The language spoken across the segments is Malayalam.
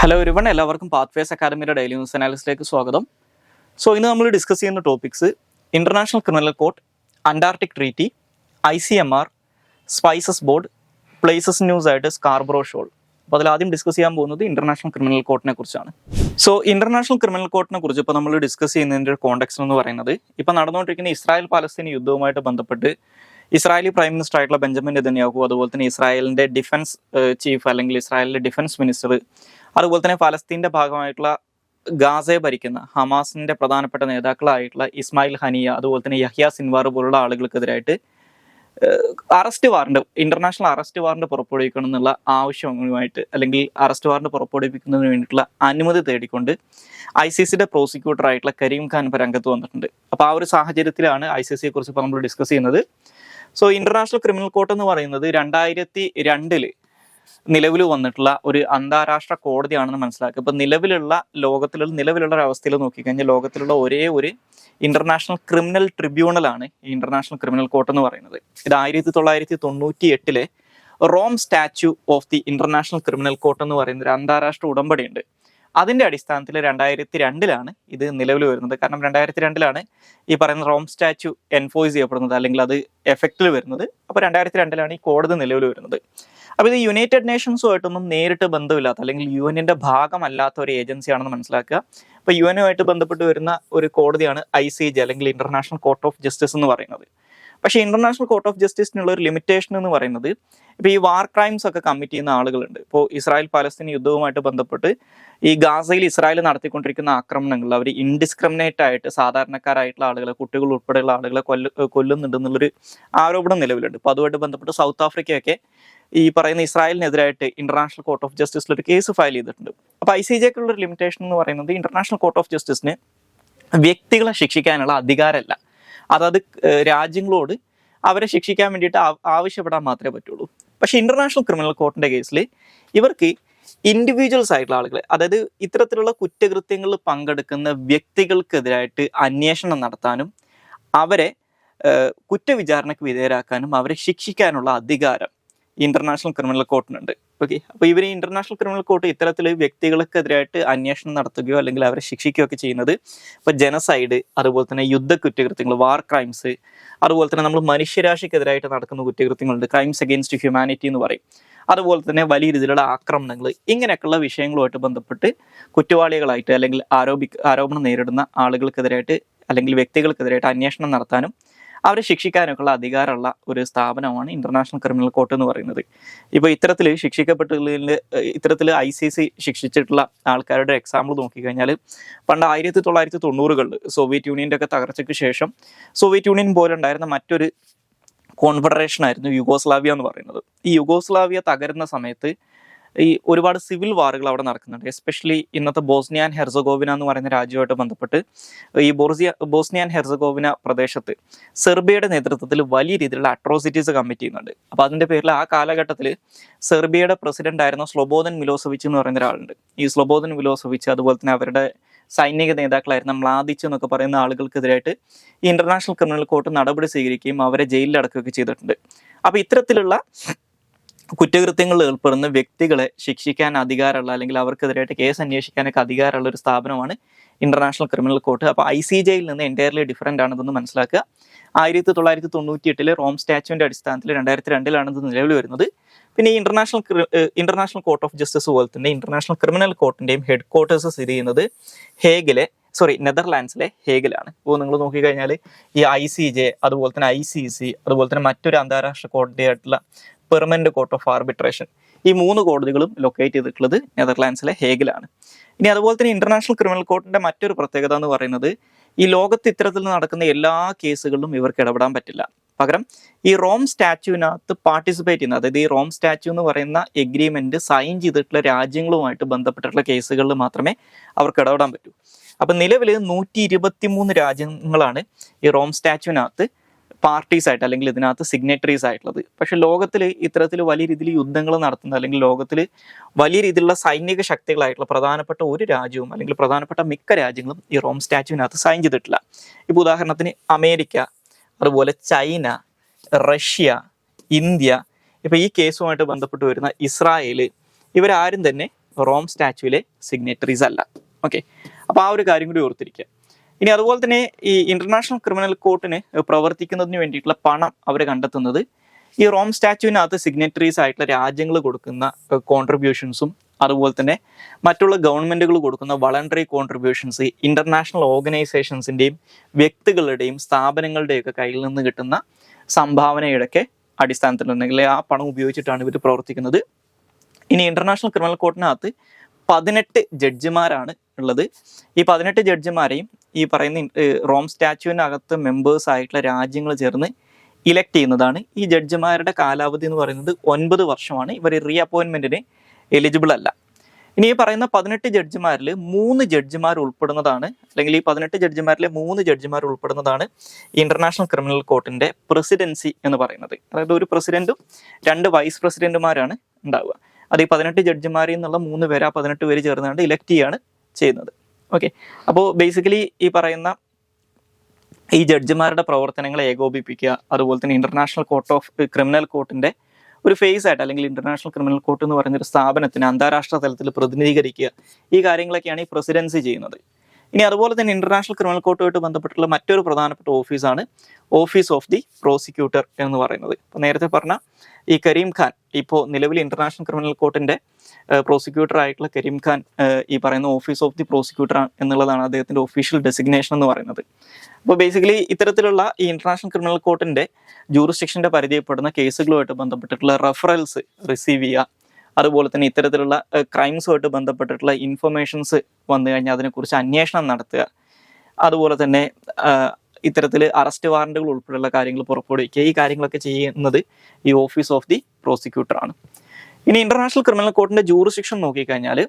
ഹലോ എവരിവൺ, എല്ലാവർക്കും പാത്വേസ് അക്കാദമിയുടെ ഡെയിലി ന്യൂസ് അനാലിസിലേക്ക് സ്വാഗതം. ഇന്ന് നമ്മൾ ഡിസ്കസ് ചെയ്യുന്ന topics international Criminal court, Antarctic treaty, ICMR, spices board, places news ആയിട്ട് സ്കാർബറോ ഷോൾ. അപ്പോൾ അതിൽ ആദ്യം ഡിസ്കസ് ചെയ്യാൻ പോകുന്നത് ഇന്റർനാഷണൽ ക്രിമിനൽ കോർട്ടിനെ കുറിച്ചാണ്. ഇന്റർനാഷണൽ ക്രിമിനൽ കോർട്ടിനെ കുറിച്ച് ഇപ്പോൾ നമ്മൾ ഡിസ്കസ് ചെയ്യുന്നതിൻ്റെ കോണ്ടെക്സ്റ്റ് എന്ന് പറയുന്നത് ഇപ്പോൾ നടന്നുകൊണ്ടിരിക്കുന്ന ഇസ്രായേൽ പാലസ്തീൻ യുദ്ധവുമായിട്ട് ബന്ധപ്പെട്ട് ഇസ്രായേലി പ്രൈം മിനിസ്റ്റർ ആയിട്ടുള്ള ബെഞ്ചമിൻ നെതന്യാഹു, അതുപോലെ തന്നെ ഇസ്രായേലിന്റെ ഡിഫൻസ് ചീഫ് അല്ലെങ്കിൽ ഇസ്രായേലിന്റെ ഡിഫൻസ് മിനിസ്റ്റർ, അതുപോലെ തന്നെ ഫലസ്തീന്റെ ഭാഗമായിട്ടുള്ള ഗാസയെ ഭരിക്കുന്ന ഹമാസിന്റെ പ്രധാനപ്പെട്ട നേതാക്കളായിട്ടുള്ള ഇസ്മായിൽ ഹനിയ, അതുപോലെ തന്നെ യഹ്യ സിൻവാർ പോലുള്ള ആളുകൾക്കെതിരായിട്ട് arrest warrant, international arrest warrant പുറപ്പെടുവിക്കണം എന്നുള്ള ആവശ്യവുമായിട്ട് അല്ലെങ്കിൽ അറസ്റ്റ് വാറണ്ട് പുറപ്പെടുവിക്കുന്നതിന് വേണ്ടിയിട്ടുള്ള അനുമതി തേടിക്കൊണ്ട് ICCയുടെ പ്രോസിക്യൂട്ടർ ആയിട്ടുള്ള കരീം ഖാൻ ഇപ്പോൾ രംഗത്ത് വന്നിട്ടുണ്ട്. അപ്പോൾ ആ ഒരു സാഹചര്യത്തിലാണ് ICCയെ കുറിച്ച് ഇപ്പോൾ നമ്മൾ ഡിസ്കസ് ചെയ്യുന്നത്. ഇന്റർനാഷണൽ ക്രിമിനൽ കോർട്ട് എന്ന് പറയുന്നത് 2002 നിലവിൽ വന്നിട്ടുള്ള ഒരു അന്താരാഷ്ട്ര കോടതിയാണെന്ന് മനസ്സിലാക്കുക. ഇപ്പൊ നിലവിലുള്ള ഒരു അവസ്ഥയിൽ നോക്കിക്കഴിഞ്ഞാൽ ലോകത്തിലുള്ള ഒരേ ഒരു ഇന്റർനാഷണൽ ക്രിമിനൽ ട്രിബ്യൂണലാണ് ഈ ഇന്റർനാഷണൽ ക്രിമിനൽ കോർട്ട് എന്ന് പറയുന്നത്. ഇത് 1998 Rome statute of the International Criminal Court എന്ന് പറയുന്ന ഒരു അന്താരാഷ്ട്ര ഉടമ്പടി ഉണ്ട്. അതിന്റെ അടിസ്ഥാനത്തിൽ 2002 ഇത് നിലവിൽ വരുന്നത്. കാരണം 2002 ഈ പറയുന്ന റോം സ്റ്റാച്യു എൻഫോഴ്സ് ചെയ്യപ്പെടുന്നത് അല്ലെങ്കിൽ അത് എഫക്റ്റിൽ വരുന്നത്. അപ്പോൾ 2002 ഈ കോടതി നിലവിൽ വരുന്നത്. അപ്പോൾ ഇത് യുണൈറ്റഡ് നേഷൻസുമായിട്ടൊന്നും നേരിട്ട് ബന്ധമില്ലാത്ത അല്ലെങ്കിൽ UN-ന്റെ ഭാഗമല്ലാത്ത ഒരു ഏജൻസിയാണെന്ന് മനസ്സിലാക്കുക. അപ്പോൾ UN-ഉമായിട്ട് ബന്ധപ്പെട്ട് വരുന്ന ഒരു കോടതിയാണ് ICJ അല്ലെങ്കിൽ ഇന്റർനാഷണൽ കോർട്ട് ഓഫ് ജസ്റ്റിസ് എന്ന് പറയുന്നത്. പക്ഷേ ഇന്റർനാഷണൽ കോർട്ട് ഓഫ് ജസ്റ്റിസിനുള്ള ഒരു ലിമിറ്റേഷൻ എന്ന് പറയുന്നത് ഇപ്പോൾ ഈ വാർ ക്രൈംസ് ഒക്കെ കമ്മിറ്റ് ചെയ്യുന്ന ആളുകളുണ്ട്. ഇപ്പോൾ ഇസ്രായേൽ പാലസ്തീൻ യുദ്ധവുമായിട്ട് ബന്ധപ്പെട്ട് ഈ ഗാസയിൽ ഇസ്രായേൽ നടത്തിക്കൊണ്ടിരിക്കുന്ന ആക്രമണങ്ങൾ അവർ ഇൻഡിസ്ക്രിമിനേറ്റ് ആയിട്ട് സാധാരണക്കാരായിട്ടുള്ള ആളുകളെ, കുട്ടികൾ ഉൾപ്പെടെയുള്ള ആളുകളെ കൊല്ലുന്നുണ്ടെന്നുള്ളൊരു ആരോപണം നിലവിലുണ്ട്. അപ്പോൾ അതുമായിട്ട് ബന്ധപ്പെട്ട് സൗത്ത് ആഫ്രിക്കയൊക്കെ ഈ പറയുന്ന ഇസ്രായേലിനെതിരായിട്ട് ഇന്റർനാഷണൽ കോർട്ട് ഓഫ് ജസ്റ്റിസിൽ ഒരു കേസ് ഫയൽ ചെയ്തിട്ടുണ്ട്. അപ്പോൾ ICJക്കുള്ള ഒരു ലിമിറ്റേഷൻ എന്ന് പറയുന്നത് ഇന്റർനാഷണൽ കോർട്ട് ഓഫ് ജസ്റ്റിസിന് വ്യക്തികളെ ശിക്ഷിക്കാനുള്ള അധികാരമല്ല, അതായത് രാജ്യങ്ങളോട് അവരെ ശിക്ഷിക്കാൻ വേണ്ടിയിട്ട് ആവശ്യപ്പെടാൻ മാത്രമേ പറ്റുള്ളൂ. പക്ഷേ ഇന്റർനാഷണൽ ക്രിമിനൽ കോർട്ടിന്റെ കേസിൽ ഇവർക്ക് ഇൻഡിവിജ്വൽസ് ആയിട്ടുള്ള ആളുകളെ, അതായത് ഇത്തരത്തിലുള്ള കുറ്റകൃത്യങ്ങളിൽ പങ്കെടുക്കുന്ന വ്യക്തികൾക്കെതിരായിട്ട് അന്വേഷണം നടത്താനും അവരെ കുറ്റവിചാരണയ്ക്ക് വിധേയരാക്കാനും അവരെ ശിക്ഷിക്കാനുള്ള അധികാരം ഇന്റർനാഷണൽ ക്രിമിനൽ കോർട്ടിനുണ്ട്. ഓക്കെ, അപ്പോൾ ഇവർ ഇന്റർനാഷണൽ ക്രിമിനൽ കോർട്ട് ഇത്തരത്തിൽ വ്യക്തികൾക്കെതിരായിട്ട് അന്വേഷണം നടത്തുകയോ അല്ലെങ്കിൽ അവരെ ശിക്ഷിക്കുകയോ ഒക്കെ ചെയ്യുന്നത് ഇപ്പോൾ ജനസൈഡ്, അതുപോലെ തന്നെ യുദ്ധ കുറ്റകൃത്യങ്ങൾ, വാർ ക്രൈംസ്, അതുപോലെ തന്നെ നമ്മൾ മനുഷ്യരാശിക്കെതിരായിട്ട് നടക്കുന്ന കുറ്റകൃത്യങ്ങളുണ്ട്, ക്രൈംസ് അഗെയിൻസ്റ്റ് ഹ്യൂമാനിറ്റി എന്ന് പറയും, അതുപോലെ തന്നെ വലിയ രീതിയിലുള്ള ആക്രമണങ്ങൾ, ഇങ്ങനെയൊക്കെയുള്ള വിഷയങ്ങളുമായിട്ട് ബന്ധപ്പെട്ട് കുറ്റവാളികളായിട്ട് അല്ലെങ്കിൽ ആരോപണം നേരിടുന്ന ആളുകൾക്കെതിരായിട്ട് അല്ലെങ്കിൽ വ്യക്തികൾക്കെതിരായിട്ട് അന്വേഷണം നടത്താനും അവരെ ശിക്ഷിക്കാനൊക്കെയുള്ള അധികാരമുള്ള ഒരു സ്ഥാപനമാണ് ഇന്റർനാഷണൽ ക്രിമിനൽ കോർട്ട് എന്ന് പറയുന്നത്. ഇപ്പോൾ ഇത്തരത്തിൽ ഇത്തരത്തിൽ ICC ശിക്ഷിച്ചിട്ടുള്ള ആൾക്കാരുടെ എക്സാമ്പിൾ നോക്കിക്കഴിഞ്ഞാൽ പണ്ട് 1990-കളിൽ സോവിയറ്റ് യൂണിയൻ്റെ ഒക്കെ തകർച്ചയ്ക്ക് ശേഷം സോവിയറ്റ് യൂണിയൻ പോലെ ഉണ്ടായിരുന്ന മറ്റൊരു കോൺഫെഡറേഷൻ ആയിരുന്നു യുഗോസ്ലാവിയ എന്ന് പറയുന്നത്. ഈ യുഗോസ്ലാവിയ തകരുന്ന സമയത്ത് ഈ ഒരുപാട് സിവിൽ വാറുകൾ അവിടെ നടക്കുന്നുണ്ട്. എസ്പെഷ്യലി ഇന്നത്തെ ബോസ്നിയ ആൻഡ് ഹെർസഗോവിന എന്ന് പറയുന്ന രാജ്യമായിട്ട് ബന്ധപ്പെട്ട് ഈ ബോസ്നിയ ആൻഡ് ഹെർസഗോവിന പ്രദേശത്ത് സെർബിയയുടെ നേതൃത്വത്തിൽ വലിയ രീതിയിലുള്ള അട്രോസിറ്റീസ് കമ്മിറ്റ് ചെയ്യുന്നുണ്ട്. അപ്പോൾ അതിൻ്റെ പേരിൽ ആ കാലഘട്ടത്തിൽ സെർബിയയുടെ പ്രസിഡന്റ് ആയിരുന്ന സ്ലൊബോദൻ മിലോസെവിച്ച് എന്ന് പറയുന്ന ഒരാളുണ്ട്. ഈ സ്ലൊബോദൻ മിലോസെവിച്ച് അതുപോലെ തന്നെ അവരുടെ സൈനിക നേതാക്കളായിരുന്ന മ്ലാദിച്ച് എന്നൊക്കെ പറയുന്ന ആളുകൾക്കെതിരായിട്ട് ഈ ഇന്റർനാഷണൽ ക്രിമിനൽ കോർട്ട് നടപടി സ്വീകരിക്കുകയും അവരെ ജയിലിൽ അടക്കുകയൊക്കെ ചെയ്തിട്ടുണ്ട്. അപ്പോൾ ഇത്തരത്തിലുള്ള കുറ്റകൃത്യങ്ങളിൽ ഏർപ്പെടുന്ന വ്യക്തികളെ ശിക്ഷിക്കാൻ അധികാരമുള്ള അല്ലെങ്കിൽ അവർക്കെതിരായിട്ട് കേസ് അന്വേഷിക്കാനൊക്കെ അധികാരമുള്ള ഒരു സ്ഥാപനമാണ് ഇന്റർനാഷണൽ ക്രിമിനൽ കോർട്ട്. അപ്പോൾ ICJയിൽ നിന്ന് എൻറ്റയർലി ഡിഫറൻ്റ് ആണെന്ന് മനസ്സിലാക്കുക. 1998 റോം സ്റ്റാച്യുവിൻ്റെ അടിസ്ഥാനത്തിൽ 2002 ഇത് നിലവിൽ വരുന്നത്. പിന്നെ ഈ ഇന്റർനാഷണൽ കോർട്ട് ഓഫ് ജസ്റ്റിസ് പോലെ തന്നെ ഇന്റർനാഷണൽ ക്രിമിനൽ കോർട്ടിൻ്റെയും ഹെഡ് ക്വാർട്ടേഴ്സ് സ്ഥിതി ചെയ്യുന്നത് നെതർലാൻഡ്സിലെ ഹേഗിലാണ്. ഇപ്പോൾ നിങ്ങൾ നോക്കിക്കഴിഞ്ഞാൽ ഈ ICJ, അതുപോലെ തന്നെ ICC, അതുപോലെ തന്നെ മറ്റൊരു അന്താരാഷ്ട്ര കോടതിയായിട്ടുള്ള പെർമനന്റ് കോർട്ട് ഓഫ് ആർബിട്രേഷൻ, ഈ 3 കോടതികളും ലൊക്കേറ്റ് ചെയ്തിട്ടുള്ളത് നെതർലാൻഡ്സിലെ ഹേഗിലാണ്. ഇനി അതുപോലെ തന്നെ ഇന്റർനാഷണൽ ക്രിമിനൽ കോർട്ടിന്റെ മറ്റൊരു പ്രത്യേകത എന്ന് പറയുന്നത് ഈ ലോകത്ത് ഇത്തരത്തിൽ നടക്കുന്ന എല്ലാ കേസുകളിലും ഇവർക്ക് ഇടപെടാൻ പറ്റില്ല. പകരം ഈ റോം സ്റ്റാച്യുവിനകത്ത് പാർട്ടിസിപ്പേറ്റ് ചെയ്യുന്ന, അതായത് ഈ റോം സ്റ്റാച്യു എന്ന് പറയുന്ന എഗ്രിമെന്റ് സൈൻ ചെയ്തിട്ടുള്ള രാജ്യങ്ങളുമായിട്ട് ബന്ധപ്പെട്ടിട്ടുള്ള കേസുകളിൽ മാത്രമേ അവർക്ക് ഇടപെടാൻ പറ്റൂ. അപ്പം നിലവിൽ 123 രാജ്യങ്ങളാണ് ഈ റോം സ്റ്റാച്യുവിനകത്ത് പാർട്ടീസ് ആയിട്ട് അല്ലെങ്കിൽ ഇതിനകത്ത് സിഗ്നറ്ററീസ് ആയിട്ടുള്ളത്. പക്ഷെ ലോകത്തിൽ ഇത്തരത്തിൽ വലിയ രീതിയിൽ യുദ്ധങ്ങൾ നടത്തുന്ന അല്ലെങ്കിൽ ലോകത്തിൽ വലിയ രീതിയിലുള്ള സൈനിക ശക്തികളായിട്ടുള്ള പ്രധാനപ്പെട്ട ഒരു രാജ്യവും അല്ലെങ്കിൽ പ്രധാനപ്പെട്ട മിക്ക രാജ്യങ്ങളും ഈ റോം സ്റ്റാച്യുവിനകത്ത് സൈൻ ചെയ്തിട്ടില്ല. ഇപ്പോൾ ഉദാഹരണത്തിന് അമേരിക്ക, അതുപോലെ ചൈന, റഷ്യ, ഇന്ത്യ, ഇപ്പോൾ ഈ കേസുമായിട്ട് ബന്ധപ്പെട്ട് വരുന്ന ഇസ്രായേൽ, ഇവരാരും തന്നെ റോം സ്റ്റാച്യൂവിലെ സിഗ്നേറ്ററീസ് അല്ല. ഓക്കെ, അപ്പോൾ ആ ഒരു കാര്യം കൂടി ഓർത്തിരിക്കുക. ഇനി അതുപോലെ തന്നെ ഈ ഇന്റർനാഷണൽ ക്രിമിനൽ കോർട്ടിന് പ്രവർത്തിക്കുന്നതിന് വേണ്ടിയിട്ടുള്ള പണം അവർ കണ്ടെത്തുന്നത് ഈ റോം സ്റ്റാച്യൂവിനകത്ത് സിഗ്നേറ്ററീസ് ആയിട്ടുള്ള രാജ്യങ്ങൾ കൊടുക്കുന്ന കോൺട്രിബ്യൂഷൻസും അതുപോലെ തന്നെ മറ്റുള്ള ഗവൺമെന്റുകൾ കൊടുക്കുന്ന വളണ്ടറി കോൺട്രിബ്യൂഷൻസ്, ഇന്റർനാഷണൽ ഓർഗനൈസേഷൻസിന്റെയും വ്യക്തികളുടെയും സ്ഥാപനങ്ങളുടെയൊക്കെ കയ്യിൽ നിന്ന് കിട്ടുന്ന സംഭാവനയുടെയൊക്കെ അടിസ്ഥാനത്തിലുണ്ടെങ്കിൽ ആ പണം ഉപയോഗിച്ചിട്ടാണ് ഇവർ പ്രവർത്തിക്കുന്നത്. ഇനി ഇന്റർനാഷണൽ ക്രിമിനൽ കോർട്ടിനകത്ത് 18 ജഡ്ജിമാരാണ് ഉള്ളത്. ഈ 18 ജഡ്ജിമാരെയും ഈ പറയുന്ന റോം സ്റ്റാച്യൂവിനകത്ത് മെമ്പേഴ്സ് ആയിട്ടുള്ള രാജ്യങ്ങൾ ചേർന്ന് ഇലക്ട് ചെയ്യുന്നതാണ്. ഈ ജഡ്ജിമാരുടെ കാലാവധി എന്ന് പറയുന്നത് 9 വർഷമാണ്. ഇവർ റീ അപ്പോയിൻമെന്റിന് എലിജിബിൾ അല്ല. ഇനി ഈ പറയുന്ന 18 ജഡ്ജിമാരിൽ 3 ജഡ്ജിമാർ ഉൾപ്പെടുന്നതാണ്, അല്ലെങ്കിൽ ഈ 18 ജഡ്ജിമാരിലെ 3 ജഡ്ജിമാർ ഉൾപ്പെടുന്നതാണ് ഇന്റർനാഷണൽ ക്രിമിനൽ കോർട്ടിന്റെ പ്രസിഡൻസി എന്ന് പറയുന്നത്. അതായത് ഒരു പ്രസിഡന്റും 2 വൈസ് പ്രസിഡന്റുമാരാണ് ഉണ്ടാവുക. അത് ഈ 18 ജഡ്ജിമാരിൽ നിന്നുള്ള 3 പേര്, ആ 18 പേര് ചേർന്നുകൊണ്ട് ഇലക്ട് ചെയ്യാണ് ചെയ്യുന്നത്. ഓക്കെ, അപ്പോൾ ബേസിക്കലി ഈ പറയുന്ന ഈ ജഡ്ജിമാരുടെ പ്രവർത്തനങ്ങളെ ഏകോപിപ്പിക്കുക, അതുപോലെ തന്നെ ഇന്റർനാഷണൽ കോർട്ട് ഓഫ് ക്രിമിനൽ കോർട്ടിന്റെ ഒരു ഫേസ് ആയിട്ട്, അല്ലെങ്കിൽ ഇന്റർനാഷണൽ ക്രിമിനൽ കോർട്ട് എന്ന് പറയുന്ന ഒരു സ്ഥാപനത്തിന് അന്താരാഷ്ട്ര തലത്തിൽ പ്രതിനിധീകരിക്കുക, ഈ കാര്യങ്ങളൊക്കെയാണ് ഈ പ്രസിഡൻസി ചെയ്യുന്നത്. ഇനി അതുപോലെ തന്നെ ഇന്റർനാഷണൽ ക്രിമിനൽ കോർട്ടുമായിട്ട് ബന്ധപ്പെട്ടുള്ള മറ്റൊരു പ്രധാനപ്പെട്ട ഓഫീസാണ് ഓഫീസ് ഓഫ് ദി പ്രോസിക്യൂട്ടർ എന്ന് പറയുന്നത്. ഇപ്പോൾ നേരത്തെ പറഞ്ഞ ഈ കരീം ഖാൻ, ഇപ്പോൾ നിലവിൽ ഇന്റർനാഷണൽ ക്രിമിനൽ കോർട്ടിന്റെ പ്രോസിക്യൂട്ടർ ആയിട്ടുള്ള കരീം ഖാൻ ഈ പറയുന്ന ഓഫീസ് ഓഫ് ദി പ്രോസിക്യൂട്ടർ എന്നുള്ളതാണ് അദ്ദേഹത്തിന്റെ ഒഫീഷ്യൽ ഡെസിഗ്നേഷൻ എന്ന് പറയുന്നത്. അപ്പോൾ ബേസിക്കലി ഇത്തരത്തിലുള്ള ഈ ഇന്റർനാഷണൽ ക്രിമിനൽ കോർട്ടിന്റെ ജൂറിസ്ഡിക്ഷന്റെ പരിധിപ്പെടുന്ന കേസുകളുമായിട്ട് ബന്ധപ്പെട്ടിട്ടുള്ള റെഫറൽസ് റിസീവ് ചെയ്യുക, അതുപോലെ തന്നെ ഇത്തരത്തിലുള്ള ക്രൈംസുമായിട്ട് ബന്ധപ്പെട്ടിട്ടുള്ള ഇൻഫർമേഷൻസ് വന്നു കഴിഞ്ഞാൽ അതിനെക്കുറിച്ച് അന്വേഷണം നടത്തുക, അതുപോലെ തന്നെ ഇത്തരത്തിൽ അറസ്റ്റ് വാറന്റുകൾ ഉൾപ്പെടെയുള്ള കാര്യങ്ങൾ പുറപ്പെടുവിക്കുക, ഈ കാര്യങ്ങളൊക്കെ ചെയ്യുന്നത് ഈ ഓഫീസ് ഓഫ് ദി പ്രോസിക്യൂട്ടർ ആണ്. ഇനി ഇന്റർനാഷണൽ ക്രിമിനൽ കോർട്ടിന്റെ ജൂറിസ്ഡിക്ഷൻ നോക്കിക്കഴിഞ്ഞാൽ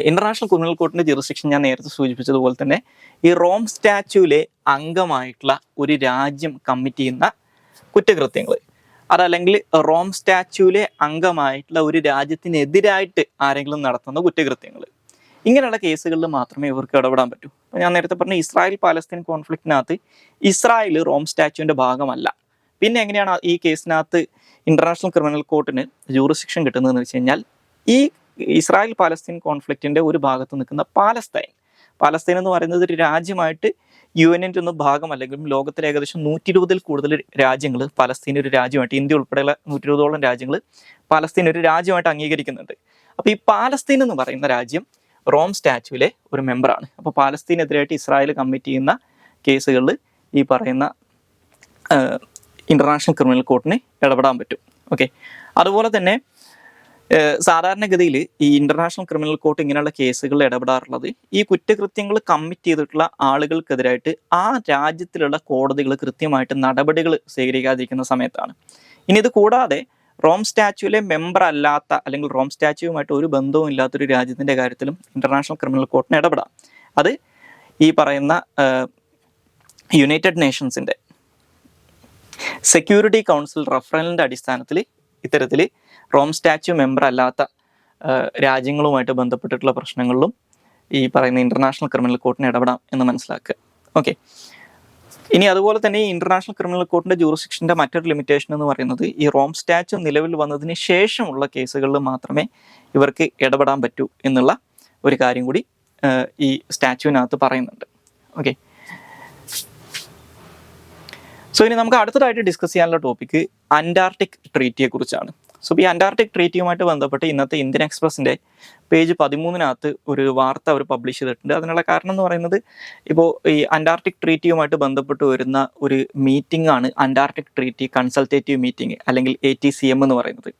ഇന്റർനാഷണൽ ക്രിമിനൽ കോർട്ടിന്റെ ജൂറിസ്ഡിക്ഷൻ ഞാൻ നേരത്തെ സൂചിപ്പിച്ചതുപോലെ തന്നെ ഈ റോം സ്റ്റാച്യൂവിലെ അംഗമായിട്ടുള്ള ഒരു രാജ്യം കമ്മിറ്റ് ചെയ്യുന്ന കുറ്റകൃത്യങ്ങൾ, അതല്ലെങ്കിൽ റോം സ്റ്റാച്യൂവിലെ അംഗമായിട്ടുള്ള ഒരു രാജ്യത്തിനെതിരായിട്ട് ആരെങ്കിലും നടത്തുന്ന കുറ്റകൃത്യങ്ങൾ, ഇങ്ങനെയുള്ള കേസുകളിൽ മാത്രമേ ഇവർക്ക് ഇടപെടാൻ പറ്റൂ. അപ്പോൾ ഞാൻ നേരത്തെ പറഞ്ഞ ഇസ്രായേൽ പാലസ്തീൻ കോൺഫ്ലിക്റ്റിനകത്ത് ഇസ്രായേൽ റോം സ്റ്റാച്യൂവിന്റെ ഭാഗമല്ല. പിന്നെ എങ്ങനെയാണ് ഈ കേസിനകത്ത് ഇന്റർനാഷണൽ ക്രിമിനൽ കോർട്ടിന് ജൂറിസ്ഡിക്ഷൻ കിട്ടുന്നതെന്ന് വെച്ച് കഴിഞ്ഞാൽ ഈ ഇസ്രായേൽ പാലസ്തീൻ കോൺഫ്ലിക്റ്റിന്റെ ഒരു ഭാഗത്ത് നിൽക്കുന്ന പാലസ്തീൻ എന്ന് പറയുന്നത് ഒരു രാജ്യമായിട്ട് UN-ന്റെ ഒന്നും ഭാഗമല്ലെങ്കിലും ലോകത്തിലെ ഏകദേശം 120-ൽ കൂടുതൽ രാജ്യങ്ങൾ പലസ്തീൻ ഒരു രാജ്യമായിട്ട്, ഇന്ത്യ ഉൾപ്പെടെയുള്ള 120ഓളം രാജ്യങ്ങൾ പലസ്തീൻ ഒരു രാജ്യമായിട്ട് അംഗീകരിക്കുന്നുണ്ട്. അപ്പോൾ ഈ പാലസ്തീൻ എന്ന് പറയുന്ന രാജ്യം റോം സ്റ്റാച്യൂവിലെ ഒരു മെമ്പറാണ്. അപ്പോൾ പാലസ്തീനെതിരായിട്ട് ഇസ്രായേൽ കമ്മിറ്റ് ചെയ്യുന്ന കേസുകളിൽ ഈ പറയുന്ന ഇന്റർനാഷണൽ ക്രിമിനൽ കോർട്ടിന് ഇടപെടാൻ പറ്റും. ഓക്കെ, അതുപോലെ തന്നെ സാധാരണഗതിയിൽ ഈ ഇന്റർനാഷണൽ ക്രിമിനൽ കോർട്ട് ഇങ്ങനെയുള്ള കേസുകളിൽ ഇടപെടാറുള്ളത് ഈ കുറ്റകൃത്യങ്ങൾ കമ്മിറ്റ് ചെയ്തിട്ടുള്ള ആളുകൾക്കെതിരായിട്ട് ആ രാജ്യത്തിലുള്ള കോടതികൾ കൃത്യമായിട്ട് നടപടികൾ സ്വീകരിക്കാതിരിക്കുന്ന സമയത്താണ്. ഇനി ഇത് കൂടാതെ റോം സ്റ്റാച്യൂവിലെ മെമ്പർ അല്ലാത്ത, അല്ലെങ്കിൽ റോം സ്റ്റാച്യൂവുമായിട്ട് ഒരു ബന്ധവും ഇല്ലാത്തൊരു രാജ്യത്തിന്റെ കാര്യത്തിലും ഇന്റർനാഷണൽ ക്രിമിനൽ കോർട്ടിന് ഇടപെടാം. അത് ഈ പറയുന്ന യുണൈറ്റഡ് നേഷൻസിന്റെ സെക്യൂരിറ്റി കൗൺസിൽ റഫറലിന്റെ അടിസ്ഥാനത്തിൽ ഇത്തരത്തിൽ റോം സ്റ്റാച്യൂ മെമ്പർ അല്ലാത്ത രാജ്യങ്ങളുമായിട്ട് ബന്ധപ്പെട്ടിട്ടുള്ള പ്രശ്നങ്ങളിലും ഈ പറയുന്ന ഇന്റർനാഷണൽ ക്രിമിനൽ കോർട്ടിന് ഇടപെടാം എന്ന് മനസ്സിലാക്കുക. ഓക്കെ, ഇനി അതുപോലെ തന്നെ ഈ ഇന്റർനാഷണൽ ക്രിമിനൽ കോർട്ടിന്റെ ജൂറിസ്ഡിക്ഷന്റെ മറ്റൊരു ലിമിറ്റേഷൻ എന്ന് പറയുന്നത് ഈ റോം സ്റ്റാച്യൂ നിലവിൽ വന്നതിന് ശേഷമുള്ള കേസുകളിൽ മാത്രമേ ഇവർക്ക് ഇടപെടാൻ പറ്റൂ എന്നുള്ള ഒരു കാര്യം കൂടി ഈ സ്റ്റാച്യൂവിനകത്ത് പറയുന്നുണ്ട്. ഓക്കെ, സോ ഇനി നമുക്ക് അടുത്തതായിട്ട് ഡിസ്കസ് ചെയ്യാനുള്ള ടോപ്പിക്ക് അന്റാർട്ടിക് ട്രീറ്റിയെ കുറിച്ചാണ്. സോ ഈ അന്റാർട്ടിക് ട്രീറ്റിയുമായിട്ട് ബന്ധപ്പെട്ട് ഇന്നത്തെ ഇന്ത്യൻ എക്സ്പ്രസിന്റെ പേജ് 13 ഒരു വാർത്ത അവർ പബ്ലിഷ് ചെയ്തിട്ടുണ്ട്. അതിനുള്ള കാരണം എന്ന് പറയുന്നത് ഇപ്പോൾ ഈ അന്റാർട്ടിക് ട്രീറ്റിയുമായിട്ട് ബന്ധപ്പെട്ട് വരുന്ന ഒരു മീറ്റിംഗ് ആണ് അന്റാർട്ടിക് ട്രീറ്റി കൺസൾട്ടേറ്റീവ് മീറ്റിംഗ്, അല്ലെങ്കിൽ ATCM എന്ന് പറയുന്നത്.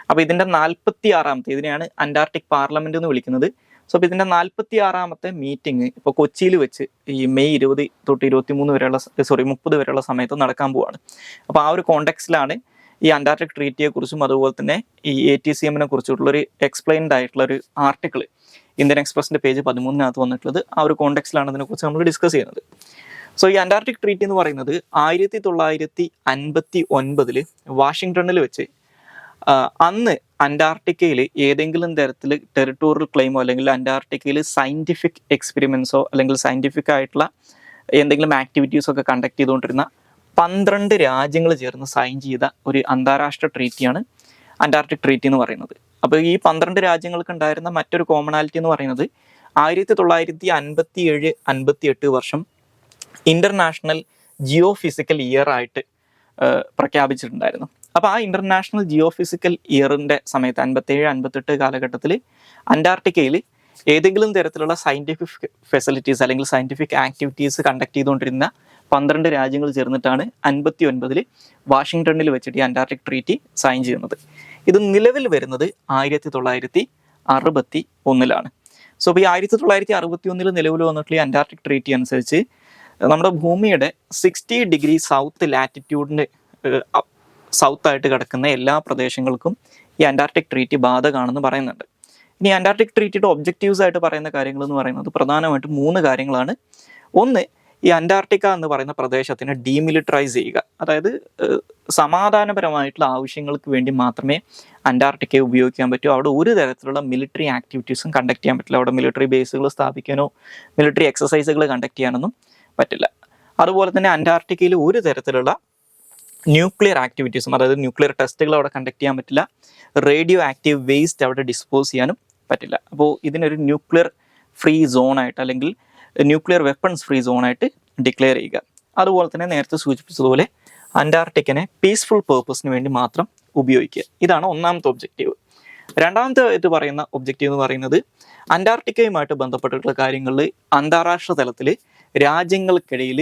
അപ്പോൾ ഇതിന്റെ 46ാമത്തെ, ഇതിനെയാണ് അന്റാർട്ടിക് പാർലമെന്റ് എന്ന് വിളിക്കുന്നത്. സോ അപ്പോൾ ഇതിന്റെ 46ാമത്തെ മീറ്റിംഗ് ഇപ്പോൾ കൊച്ചിയിൽ വെച്ച് ഈ മെയ് 20 തൊട്ട് 30 വരെയുള്ള സമയത്ത് നടക്കാൻ പോവാണ്. അപ്പോൾ ആ ഒരു കോണ്ടെക്സ്റ്റിലാണ് ഈ അന്റാർട്ടിക് ട്രീറ്റിയെ കുറിച്ചും അതുപോലെ തന്നെ ഈ ATCM-നെ കുറിച്ചിട്ടുള്ളൊരു എക്സ്പ്ലെയിൻഡ് ആയിട്ടുള്ള ഒരു ആർട്ടിക്കിൾ ഇന്ത്യൻ എക്സ്പ്രസിന്റെ പേജ് 13 വന്നിട്ടുള്ളത്. ആ ഒരു കോണ്ടെക്സ്റ്റിലാണ് അതിനെക്കുറിച്ച് നമ്മൾ ഡിസ്കസ് ചെയ്യുന്നത്. സോ ഈ അന്റാർട്ടിക് ട്രീറ്റി എന്ന് പറയുന്നത് 1959 വാഷിങ്ടണിൽ വെച്ച് അന്ന് അന്റാർട്ടിക്കയിൽ ഏതെങ്കിലും തരത്തിൽ ടെറിട്ടോറിയൽ ക്ലെയിമോ അല്ലെങ്കിൽ അന്റാർട്ടിക്കയിൽ സയന്റിഫിക് എക്സ്പെരിമെന്റ്സോ അല്ലെങ്കിൽ സയന്റിഫിക് ആയിട്ടുള്ള എന്തെങ്കിലും ആക്ടിവിറ്റീസോ ഒക്കെ കണ്ടക്ട് ചെയ്തുകൊണ്ടിരുന്ന 12 രാജ്യങ്ങൾ ചേർന്ന് സൈൻ ചെയ്ത ഒരു അന്താരാഷ്ട്ര ട്രീറ്റിയാണ് അന്റാർട്ടിക് ട്രീറ്റി എന്ന് പറയുന്നത്. അപ്പോൾ ഈ 12 രാജ്യങ്ങൾക്ക് ഉണ്ടായിരുന്ന മറ്റൊരു കോമണാലിറ്റി എന്ന് പറയുന്നത് 1957-58 വർഷം ഇന്റർനാഷണൽ ജിയോ ഫിസിക്കൽ ഇയർ ആയിട്ട് പ്രഖ്യാപിച്ചിട്ടുണ്ടായിരുന്നു. അപ്പോൾ ആ ഇന്റർനാഷണൽ ജിയോ ഫിസിക്കൽ ഇയറിന്റെ സമയത്ത് 57-58 കാലഘട്ടത്തിൽ അന്റാർട്ടിക്കയിൽ ഏതെങ്കിലും തരത്തിലുള്ള സയന്റിഫിക് ഫെസിലിറ്റീസ് അല്ലെങ്കിൽ സയന്റിഫിക് ആക്ടിവിറ്റീസ് കണ്ടക്ട് ചെയ്തുകൊണ്ടിരുന്ന 12 രാജ്യങ്ങൾ ചേർന്നിട്ടാണ് 59 വാഷിങ്ടണിൽ വെച്ചിട്ട് ഈ അന്റാർട്ടിക് ട്രീറ്റി സൈൻ ചെയ്യുന്നത്. ഇത് നിലവിൽ വരുന്നത് 1961 സോ ഇപ്പോൾ ഈ 1961 നിലവിൽ വന്നിട്ടുള്ള ഈ അന്റാർട്ടിക് ട്രീറ്റി അനുസരിച്ച് നമ്മുടെ ഭൂമിയുടെ 60 ഡിഗ്രി സൗത്ത് ലാറ്റിറ്റ്യൂഡിന് സൗത്ത് ആയിട്ട് കിടക്കുന്ന എല്ലാ പ്രദേശങ്ങൾക്കും ഈ അന്റാർട്ടിക് ട്രീറ്റി ബാധകമാണെന്ന് പറയുന്നുണ്ട്. ഇനി അന്റാർട്ടിക് ട്രീറ്റിയുടെ ഒബ്ജക്റ്റീവ്സ് ആയിട്ട് പറയുന്ന കാര്യങ്ങൾ എന്ന് പറയുന്നത് പ്രധാനമായിട്ടും 3 കാര്യങ്ങളാണ്. ഒന്ന്, ഈ അന്റാർട്ടിക്ക എന്ന് പറയുന്ന പ്രദേശത്തിനെ ഡീമിലിറ്ററൈസ് ചെയ്യുക. അതായത് സമാധാനപരമായിട്ടുള്ള ആവശ്യങ്ങൾക്ക് വേണ്ടി മാത്രമേ അന്റാർട്ടിക്കയെ ഉപയോഗിക്കാൻ പറ്റൂ. അവിടെ ഒരു തരത്തിലുള്ള മിലിറ്ററി ആക്ടിവിറ്റീസും കണ്ടക്ട് ചെയ്യാൻ പറ്റില്ല. അവിടെ മിലിറ്ററി ബേസുകൾ സ്ഥാപിക്കാനോ മിലിറ്ററി എക്സസൈസുകൾ കണ്ടക്ട് ചെയ്യാനൊന്നും പറ്റില്ല. അതുപോലെ തന്നെ അന്റാർട്ടിക്കയിൽ ഒരു തരത്തിലുള്ള ന്യൂക്ലിയർ ആക്ടിവിറ്റീസും, അതായത് ന്യൂക്ലിയർ ടെസ്റ്റുകൾ അവിടെ കണ്ടക്ട് ചെയ്യാൻ പറ്റില്ല. റേഡിയോ ആക്റ്റീവ് വേസ്റ്റ് അവിടെ ഡിസ്പോസ് ചെയ്യാനും പറ്റില്ല. അപ്പോൾ ഇതിനൊരു ന്യൂക്ലിയർ ഫ്രീ സോണായിട്ട് അല്ലെങ്കിൽ ന്യൂക്ലിയർ വെപ്പൺസ് ഫ്രീ സോണായിട്ട് ഡിക്ലെയർ ചെയ്യുക. അതുപോലെ തന്നെ നേരത്തെ സൂചിപ്പിച്ചതുപോലെ അന്റാർട്ടിക്കിനെ പീസ്ഫുൾ പേർപ്പസിന് വേണ്ടി മാത്രം ഉപയോഗിക്കുക. ഇതാണ് ഒന്നാമത്തെ ഒബ്ജക്റ്റീവ്. രണ്ടാമത്തെ ഇത് പറയുന്ന ഒബ്ജക്റ്റീവ് എന്ന് പറയുന്നത് അന്റാർട്ടിക്കയുമായിട്ട് ബന്ധപ്പെട്ടിട്ടുള്ള കാര്യങ്ങളിൽ അന്താരാഷ്ട്ര തലത്തിൽ രാജ്യങ്ങൾക്കിടയിൽ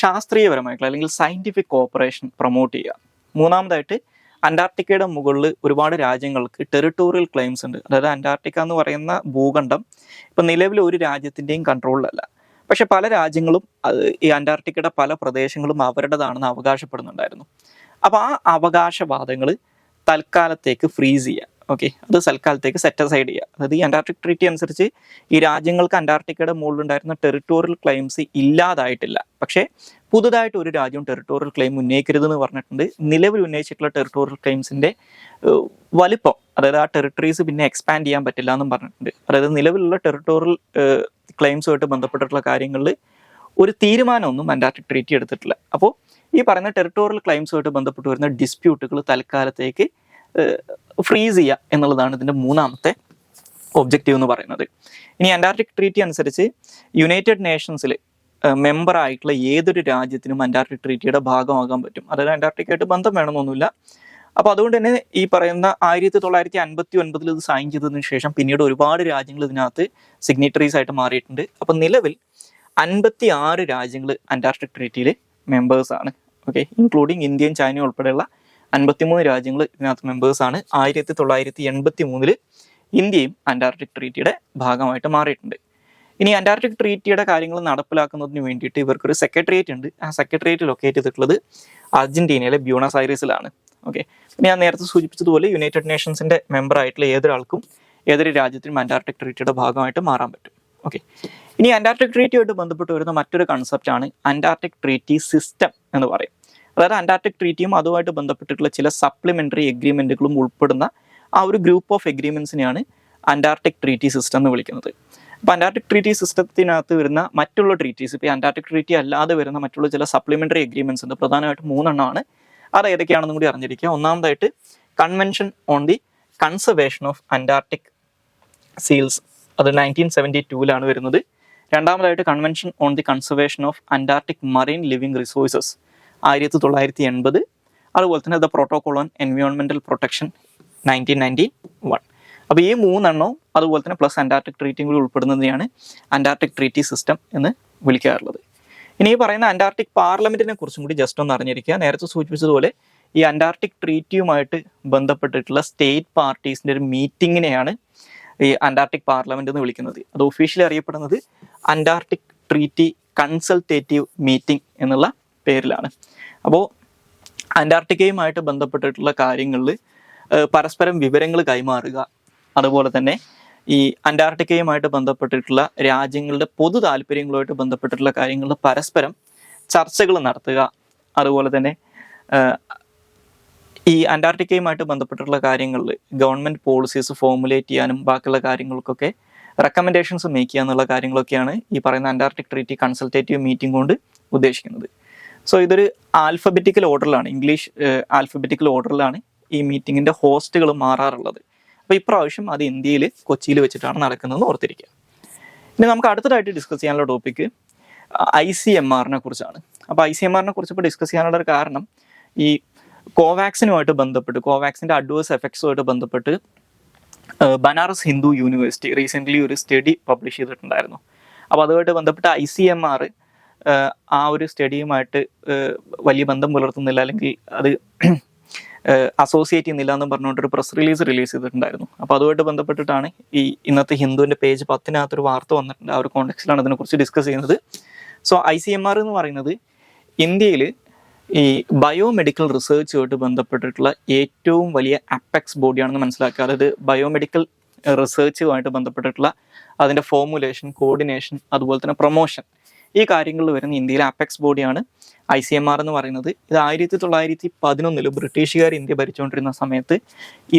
ശാസ്ത്രീയപരമായിട്ടുള്ള അല്ലെങ്കിൽ സയന്റിഫിക് കോപ്പറേഷൻ പ്രൊമോട്ട് ചെയ്യുക. മൂന്നാമതായിട്ട് അന്റാർട്ടിക്കയുടെ മുകളിൽ ഒരുപാട് രാജ്യങ്ങൾക്ക് ടെറിട്ടോറിയൽ ക്ലെയിംസ് ഉണ്ട്. അതായത് അന്റാർട്ടിക്ക എന്ന് പറയുന്ന ഭൂഖണ്ഡം ഇപ്പം നിലവിൽ ഒരു രാജ്യത്തിൻ്റെയും കൺട്രോളിലല്ല. പക്ഷെ പല രാജ്യങ്ങളും ഈ അന്റാർട്ടിക്കയുടെ പല പ്രദേശങ്ങളും അവരുടേതാണെന്ന് അവകാശപ്പെടുന്നുണ്ടായിരുന്നു. അപ്പോൾ ആ അവകാശവാദങ്ങൾ തൽക്കാലത്തേക്ക് ഫ്രീസ് ചെയ്യുക. ഓക്കെ, അത് തൽക്കാലത്തേക്ക് സെറ്റ് അസൈഡ് ചെയ്യുക. അതായത് ഈ അന്റാർട്ടിക് ട്രീറ്റി അനുസരിച്ച് ഈ രാജ്യങ്ങൾക്ക് അന്റാർട്ടിക്കയുടെ മുകളിലുണ്ടായിരുന്ന ടെറിട്ടോറിയൽ ക്ലെയിംസ് ഇല്ലാതായിട്ടില്ല. പക്ഷേ പുതുതായിട്ട് ഒരു രാജ്യം ടെറിട്ടോറിയൽ ക്ലെയിം ഉന്നയിക്കരുതെന്ന് പറഞ്ഞിട്ടുണ്ട്. നിലവിൽ ഉന്നയിച്ചിട്ടുള്ള ടെറിട്ടോറിയൽ ക്ലെയിംസിൻ്റെ വലിപ്പം, അതായത് ആ ടെറിട്ടറീസ് പിന്നെ എക്സ്പാൻഡ് ചെയ്യാൻ പറ്റില്ല എന്നും പറഞ്ഞിട്ടുണ്ട്. അതായത് നിലവിലുള്ള ടെറിട്ടോറിയൽ ക്ലെയിംസുമായിട്ട് ബന്ധപ്പെട്ടിട്ടുള്ള കാര്യങ്ങളിൽ ഒരു തീരുമാനമൊന്നും അന്റാർട്ടിക് ട്രീറ്റി എടുത്തിട്ടില്ല. അപ്പോൾ ഈ പറയുന്ന ടെറിട്ടോറിയൽ ക്ലെയിംസുമായിട്ട് ബന്ധപ്പെട്ട് വരുന്ന ഡിസ്പ്യൂട്ടുകൾ തൽക്കാലത്തേക്ക് ഫ്രീസ് ചെയ്യുക എന്നുള്ളതാണ് ഇതിൻ്റെ മൂന്നാമത്തെ ഒബ്ജക്റ്റീവ് എന്ന് പറയുന്നത്. ഇനി അന്റാർട്ടിക് ട്രീറ്റി അനുസരിച്ച് യുണൈറ്റഡ് നേഷൻസിൽ മെമ്പറായിട്ടുള്ള ഏതൊരു രാജ്യത്തിനും അന്റാർട്ടിക് ട്രീറ്റിയുടെ ഭാഗമാകാൻ പറ്റും. അതായത് അന്റാർട്ടിക്കയായിട്ട് ബന്ധം വേണമെന്നൊന്നുമില്ല. അപ്പോൾ അതുകൊണ്ട് തന്നെ ഈ പറയുന്ന 1959 ഇത് സൈൻ ചെയ്തതിനു ശേഷം പിന്നീട് ഒരുപാട് രാജ്യങ്ങൾ ഇതിനകത്ത് സിഗ്നേറ്ററീസ് ആയിട്ട് മാറിയിട്ടുണ്ട്. അപ്പോൾ നിലവിൽ 56 രാജ്യങ്ങൾ അന്റാർട്ടിക് ട്രീറ്റിയിൽ മെമ്പേഴ്സാണ്. ഓക്കെ, ഇൻക്ലൂഡിങ് ഇന്ത്യയും ചൈനയും ഉൾപ്പെടെയുള്ള 53 രാജ്യങ്ങൾ ഇതിനകത്ത് മെമ്പേഴ്സാണ്. 1983 ഇന്ത്യയും അന്റാർട്ടിക് ട്രീറ്റിയുടെ ഭാഗമായിട്ട് മാറിയിട്ടുണ്ട്. ഇനി അന്റാർട്ടിക് ട്രീറ്റിയുടെ കാര്യങ്ങൾ നടപ്പിലാക്കുന്നതിന് വേണ്ടിയിട്ട് ഇവർക്കൊരു സെക്രട്ടേറിയറ്റ് ഉണ്ട്. ആ സെക്രട്ടേറിയറ്റ് ലൊക്കേറ്റ് ചെയ്തിട്ടുള്ളത് അർജന്റീനയിലെ ബ്യൂണസ് ഐറിസിലാണ്. ഓക്കെ, ഞാൻ നേരത്തെ സൂചിപ്പിച്ചതുപോലെ യുണൈറ്റഡ് നേഷൻസിൻ്റെ മെമ്പറായിട്ടുള്ള ഏതൊരാൾക്കും ഏതൊരു രാജ്യത്തിനും അന്റാർട്ടിക് ട്രീറ്റിയുടെ ഭാഗമായിട്ട് മാറാൻ പറ്റും. ഓക്കെ, ഇനി അന്റാർട്ടിക് ട്രീറ്റിയായിട്ട് ബന്ധപ്പെട്ട് വരുന്ന മറ്റൊരു കൺസെപ്റ്റാണ് അന്റാർട്ടിക് ട്രീറ്റി സിസ്റ്റം എന്ന് പറയും. അതായത് അന്റാർട്ടിക് ട്രീറ്റിയും അതുമായിട്ട് ബന്ധപ്പെട്ടിട്ടുള്ള ചില സപ്ലിമെൻ്ററി എഗ്രിമെൻറ്റുകളും ഉൾപ്പെടുന്ന ആ ഒരു ഗ്രൂപ്പ് ഓഫ് എഗ്രിമെൻറ്റ്സിനെയാണ് അന്റാർട്ടിക് ട്രീറ്റി സിസ്റ്റം എന്ന് വിളിക്കുന്നത്. അപ്പോൾ അന്റാർട്ടിക് ട്രീറ്റി സിസ്റ്റത്തിനകത്ത് വരുന്ന മറ്റുള്ള ട്രീറ്റീസ്, ഇപ്പോൾ അന്റാർട്ടിക് ട്രീറ്റി അല്ലാതെ വരുന്ന മറ്റുള്ള ചില സപ്ലിമെൻ്ററി എഗ്രിമെൻറ്റ്സ് ഉണ്ട്. പ്രധാനമായിട്ട് 3 എണ്ണമാണ്. അത് ഏതൊക്കെയാണെന്നും കൂടി അറിഞ്ഞിരിക്കുക. ഒന്നാമതായിട്ട് convention on the conservation of Antarctic seals, അത് 1972 വരുന്നത്. രണ്ടാമതായിട്ട് convention on the conservation of Antarctic marine living resources 1980. അതുപോലെ തന്നെ the protocol on environmental protection 1991. അപ്പോൾ ഈ 3 എണ്ണവും അതുപോലെ തന്നെ പ്ലസ് അന്റാർട്ടിക് ട്രീറ്റിയും കൂടി ഉൾപ്പെടുന്നതിനെയാണ് അന്റാർട്ടിക് ട്രീറ്റി സിസ്റ്റം എന്ന് വിളിക്കാറുള്ളത്. ഇനി ഈ പറയുന്ന അന്റാർട്ടിക് പാർലമെന്റിനെ കുറിച്ചും കൂടി ജസ്റ്റ് ഒന്ന് അറിഞ്ഞിരിക്കുക. നേരത്തെ സൂചിപ്പിച്ചതുപോലെ ഈ അന്റാർട്ടിക് ട്രീറ്റിയുമായിട്ട് ബന്ധപ്പെട്ടിട്ടുള്ള സ്റ്റേറ്റ് പാർട്ടീസിൻ്റെ ഒരു മീറ്റിങ്ങിനെയാണ് ഈ അന്റാർട്ടിക് പാർലമെന്റ് എന്ന് വിളിക്കുന്നത്. അത് ഒഫീഷ്യലി അറിയപ്പെടുന്നത് അന്റാർട്ടിക് ട്രീറ്റി കൺസൾട്ടേറ്റീവ് മീറ്റിംഗ് എന്നുള്ള പേരിലാണ്. അപ്പോൾ അന്റാർട്ടിക്കയുമായിട്ട് ബന്ധപ്പെട്ടിട്ടുള്ള കാര്യങ്ങളിൽ പരസ്പരം വിവരങ്ങൾ കൈമാറുക, അതുപോലെ തന്നെ ഈ അന്റാർട്ടിക്കയുമായിട്ട് ബന്ധപ്പെട്ടിട്ടുള്ള രാജ്യങ്ങളുടെ പൊതു താല്പര്യങ്ങളുമായിട്ട് ബന്ധപ്പെട്ടിട്ടുള്ള കാര്യങ്ങളിൽ പരസ്പരം ചർച്ചകൾ നടത്തുക, അതുപോലെ തന്നെ ഈ അന്റാർട്ടിക്കയുമായിട്ട് ബന്ധപ്പെട്ടിട്ടുള്ള കാര്യങ്ങളിൽ ഗവൺമെൻറ് പോളിസീസ് ഫോർമുലേറ്റ് ചെയ്യാനും ബാക്കിയുള്ള കാര്യങ്ങൾക്കൊക്കെ റെക്കമെൻഡേഷൻസ് മേക്ക് ചെയ്യുക എന്നുള്ള കാര്യങ്ങളൊക്കെയാണ് ഈ പറയുന്ന അന്റാർട്ടിക് ട്രീറ്റി കൺസൾട്ടേറ്റീവ് മീറ്റിംഗ് കൊണ്ട് ഉദ്ദേശിക്കുന്നത്. സോ ഇതൊരു ആൽഫബറ്റിക്കൽ ഓർഡറിലാണ്, ഇംഗ്ലീഷ് ആൽഫബറ്റിക്കൽ ഓർഡറിലാണ് ഈ മീറ്റിങ്ങിൻ്റെ ഹോസ്റ്റുകൾ മാറാറുള്ളത്. അപ്പോൾ ഇപ്രാവശ്യം അത് ഇന്ത്യയിൽ കൊച്ചിയിൽ വെച്ചിട്ടാണ് നടക്കുന്നതെന്ന് ഓർത്തിരിക്കുക. ഇനി നമുക്ക് അടുത്തതായിട്ട് ഡിസ്കസ് ചെയ്യാനുള്ള ടോപ്പിക്ക് ICMR കുറിച്ചാണ്. അപ്പോൾ ICMR കുറിച്ച് ഇപ്പോൾ ഡിസ്കസ് ചെയ്യാനുള്ള ഒരു കാരണം ഈ കോവാക്സിനുമായിട്ട് ബന്ധപ്പെട്ട് കോവാക്സിൻ്റെ അഡ്വേഴ്സ് എഫക്ട്സുമായിട്ട് ബന്ധപ്പെട്ട് ബനാറസ് ഹിന്ദു യൂണിവേഴ്സിറ്റി റീസെൻ്റ്ലി ഒരു സ്റ്റഡി പബ്ലിഷ് ചെയ്തിട്ടുണ്ടായിരുന്നു. അപ്പോൾ അതുമായിട്ട് ബന്ധപ്പെട്ട് ICMR ആ ഒരു സ്റ്റഡിയുമായിട്ട് വലിയ ബന്ധം പുലർത്തുന്നില്ല, അല്ലെങ്കിൽ അത് അസോസിയേറ്റ് ചെയ്യുന്നില്ല എന്ന് പറഞ്ഞുകൊണ്ടൊരു പ്രസ് റിലീസ് ചെയ്തിട്ടുണ്ടായിരുന്നു. അപ്പോൾ അതുമായിട്ട് ബന്ധപ്പെട്ടിട്ടാണ് ഈ ഇന്നത്തെ ഹിന്ദുവിൻ്റെ പേജ് 10 വാർത്ത വന്നിട്ടുണ്ട്. ആ ഒരു കോണ്ടെക്സ്റ്റിലാണ് ഇതിനെക്കുറിച്ച് ഡിസ്കസ് ചെയ്യുന്നത്. സോ ICMR എന്ന് പറയുന്നത് ഇന്ത്യയിൽ ഈ ബയോമെഡിക്കൽ റിസർച്ചുമായിട്ട് ബന്ധപ്പെട്ടിട്ടുള്ള ഏറ്റവും വലിയ അപ്പെക്സ് ബോഡിയാണെന്ന് മനസ്സിലാക്കുക. അതായത് ബയോമെഡിക്കൽ റിസർച്ചുമായിട്ട് ബന്ധപ്പെട്ടിട്ടുള്ള അതിൻ്റെ ഫോർമുലേഷൻ, കോർഡിനേഷൻ, അതുപോലെ തന്നെ പ്രൊമോഷൻ, ഈ കാര്യങ്ങളിൽ വരുന്ന ഇന്ത്യയിലെ അപ്പെക്സ് ബോഡിയാണ് ICMR എന്ന് പറയുന്നത്. ഇത് 1911 ബ്രിട്ടീഷുകാർ ഇന്ത്യ ഭരിച്ചുകൊണ്ടിരുന്ന സമയത്ത്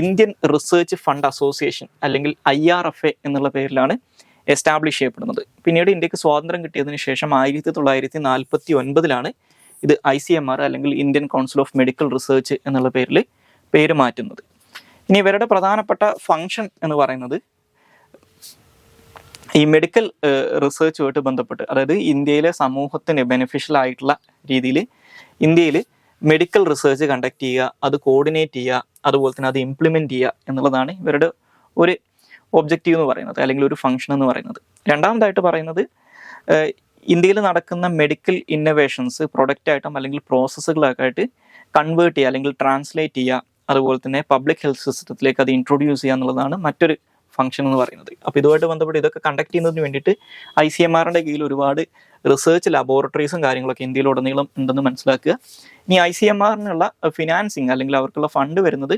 ഇന്ത്യൻ റിസർച്ച് ഫണ്ട് അസോസിയേഷൻ അല്ലെങ്കിൽ IRFA എന്നുള്ള പേരിലാണ് എസ്റ്റാബ്ലിഷ് ചെയ്യപ്പെടുന്നത്. പിന്നീട് ഇന്ത്യക്ക് സ്വാതന്ത്ര്യം കിട്ടിയതിന് ശേഷം 1949 ഇത് ICMR അല്ലെങ്കിൽ Indian council of medical research എന്നുള്ള പേര് മാറ്റുന്നത്. ഇനി ഇവരുടെ പ്രധാനപ്പെട്ട ഫങ്ഷൻ എന്ന് പറയുന്നത് ഈ മെഡിക്കൽ റിസർച്ചുമായിട്ട് ബന്ധപ്പെട്ട്, അതായത് ഇന്ത്യയിലെ സമൂഹത്തിന് ബെനിഫിഷ്യൽ ആയിട്ടുള്ള രീതിയിൽ ഇന്ത്യയിൽ മെഡിക്കൽ റിസർച്ച് കണ്ടക്ട് ചെയ്യുക, അത് കോർഡിനേറ്റ് ചെയ്യുക, അതുപോലെ തന്നെ അത് ഇംപ്ലിമെൻറ്റ് ചെയ്യുക എന്നുള്ളതാണ് ഇവരുടെ ഒരു ഒബ്ജക്റ്റീവ് എന്ന് പറയുന്നത്, അല്ലെങ്കിൽ ഒരു ഫങ്ഷൻ എന്ന് പറയുന്നത്. രണ്ടാമതായിട്ട് പറയുന്നത് ഇന്ത്യയിൽ നടക്കുന്ന മെഡിക്കൽ ഇന്നോവേഷൻസ് പ്രൊഡക്റ്റായിട്ടും അല്ലെങ്കിൽ പ്രോസസ്സുകളൊക്കെ ആയിട്ട് കൺവേർട്ട് ചെയ്യുക അല്ലെങ്കിൽ ട്രാൻസ്ലേറ്റ് ചെയ്യുക, അതുപോലെ തന്നെ പബ്ലിക് ഹെൽത്ത് സിസ്റ്റത്തിലേക്ക് അത് ഇൻട്രൊഡ്യൂസ് ചെയ്യുക എന്നുള്ളതാണ് മറ്റൊരു ഫംഗ്ഷൻ എന്ന് പറയുന്നത്. അപ്പോൾ ഇതുമായിട്ട് ബന്ധപ്പെട്ട് ഇതൊക്കെ കണ്ടക്ട് ചെയ്യുന്നതിന് വേണ്ടിയിട്ട് ICMRൻ്റെ കീഴിൽ ഒരുപാട് റിസർച്ച് ലബോറട്ടറീസും കാര്യങ്ങളൊക്കെ ഇന്ത്യയിലുടനീളം ഉണ്ടെന്ന് മനസ്സിലാക്കുക. ഇനി ICMRനുള്ള ഫിനാൻസിങ് അല്ലെങ്കിൽ അവർക്കുള്ള ഫണ്ട് വരുന്നത്